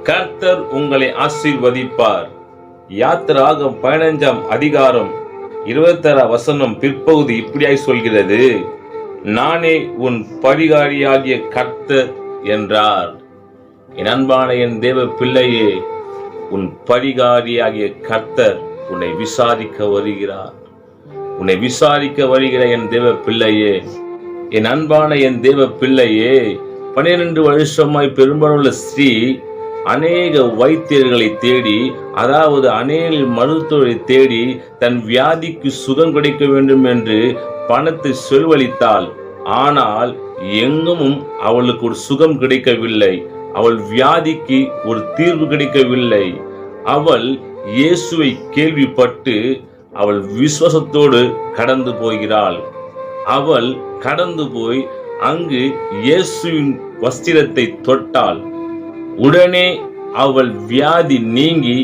கர்த்தர் உங்களை ஆசீர்வதிப்பார். யாத்திராகமம் 15 அதிகாரம் 26 வசனம் பிற்பகுதி இப்படியாய் சொல்கிறது, நானே உன் பரிகாரியாகிய கர்த்தர் என்றார். என் அன்பான என் தேவ பிள்ளையே, உன் பரிகாரியாகிய கர்த்தர் உன்னை விசாரிக்க வருகிறார். உன்னை விசாரிக்க வருகிற என் தேவ பிள்ளையே, என் அன்பான என் தேவ பிள்ளையே, 12 வருஷமாய் பெரும்பாலுள்ள ஸ்ரீ அநேக வைத்தியர்களை தேடி, அதாவது அநேக மருத்துவரை தேடி தன் வியாதிக்கு சுகம் கிடைக்க வேண்டும் என்று பணத்தை செலவழித்தாள். ஆனால் எங்கும் அவளுக்கு ஒரு சுகம் கிடைக்கவில்லை. அவள் வியாதிக்கு ஒரு தீர்வு கிடைக்கவில்லை. அவள் இயேசுவை கேள்விப்பட்டு அவள் விசுவாசத்தோடு கடந்து போகிறாள். அவள் கடந்து போய் அங்கு இயேசுவின் வஸ்திரத்தை தொட்டாள். உடனே அவள் வியாதி நீங்கி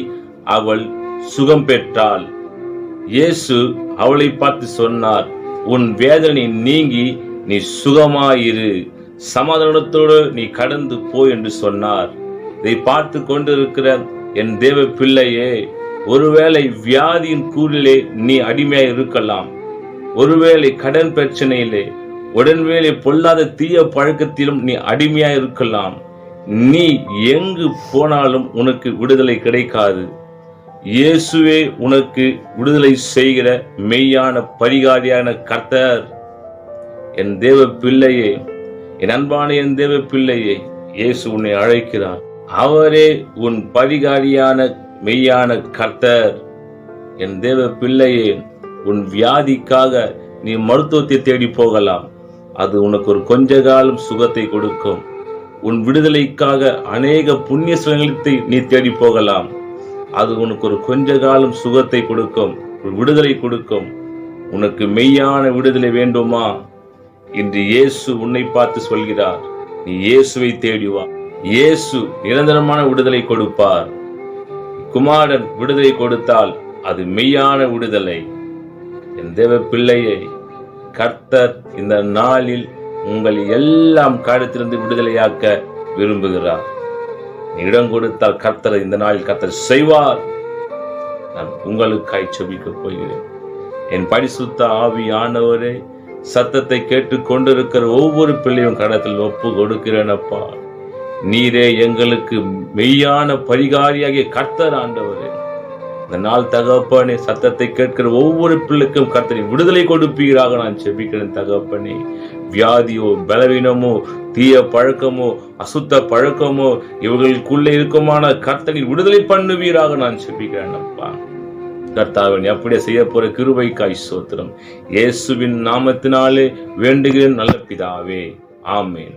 அவள் சுகம் பெற்றாள். இயேசு அவளை பார்த்து சொன்னார், உன் வேதனை நீங்கி நீ சுகமாயிரு, சமாதானத்தோடு நீ கடந்து போ என்று சொன்னார். இதை பார்த்து கொண்டிருக்கிற என் தேவ பிள்ளையே, ஒருவேளை வியாதியின் கூறிலே நீ அடிமையாய் இருக்கலாம். ஒருவேளை கடன் பிரச்சனையிலே, உடன்வேளை பொல்லாத தீய பழக்கத்திலும் நீ அடிமையாய் இருக்கலாம். நீ எங்கு போனாலும் உனக்கு விடுதலை கிடைக்காது. இயேசுவே உனக்கு விடுதலை செய்கிற மெய்யான பரிகாரியான கர்த்தர். என் தேவ பிள்ளையே, என் அன்பான என் தேவ பிள்ளையே, இயேசு உன்னை அழைக்கிறார். அவரே உன் பரிகாரியான மெய்யான கர்த்தர். என் தேவ பிள்ளையே, உன் வியாதிக்காக நீ மருத்துவத்தை தேடி போகலாம். அது உனக்கு ஒரு கொஞ்ச காலம் சுகத்தை கொடுக்கும். உன் விடுதலைக்காக அநேக புண்ணிய ஸ்தலங்களை நீ தேடி போகலாம். அது உனக்கு ஒரு கொஞ்ச காலம் சுகத்தை கொடுக்கும், விடுதலை கொடுக்கும். உனக்கு மெய்யான விடுதலை வேண்டுமா? இன்று இயேசு உன்னை பார்த்து சொல்கிறார், நீ இயேசுவை தேடி வா. இயேசு நிரந்தரமான விடுதலை கொடுப்பார். குமாரன் விடுதலை கொடுத்தால் அது மெய்யான விடுதலை. என் தேவ பிள்ளையை, கர்த்தர் இந்த நாளில் உங்களை எல்லாம் காரியத்திலிருந்து விடுதலையாக்க விரும்புகிறார். இடம் கொடுத்தால் கர்த்தர் இந்த நாளில் கர்த்தர் செய்வார். நான் உங்களுக்காய் செபிக்க போகிறேன். என் பரிசுத்த ஆவியானவரே, சத்தத்தை கேட்டு கொண்டிருக்கிற ஒவ்வொரு பிள்ளையும் கடத்தில் ஒப்பு கொடுக்கிறேனப்பா. நீரே எங்களுக்கு மெய்யான பரிகாரியாகிய கர்த்தர் ஆண்டவரே. இந்த நாள் தகப்பனே, சத்தத்தை கேட்கிற ஒவ்வொரு பிள்ளைக்கும் கர்த்தரின் விடுதலை கொடுப்பீராக நான் செபிக்கிறேன் தகப்பனே. வியாதியோ, பலவீனமோ, தீய பழக்கமோ, அசுத்த பழக்கமோ இவர்களுக்குள்ளே இருக்குமான கர்த்தரின் விடுதலை பண்ணுவீராக நான் செபிக்கிறேன் அப்பா. கர்த்தாவின் அப்படியே செய்ய போற கிருபைக்காய் ஸ்தோத்திரம். இயேசுவின் நாமத்தினாலே வேண்டுகிறேன் நல்ல பிதாவே, ஆமென்.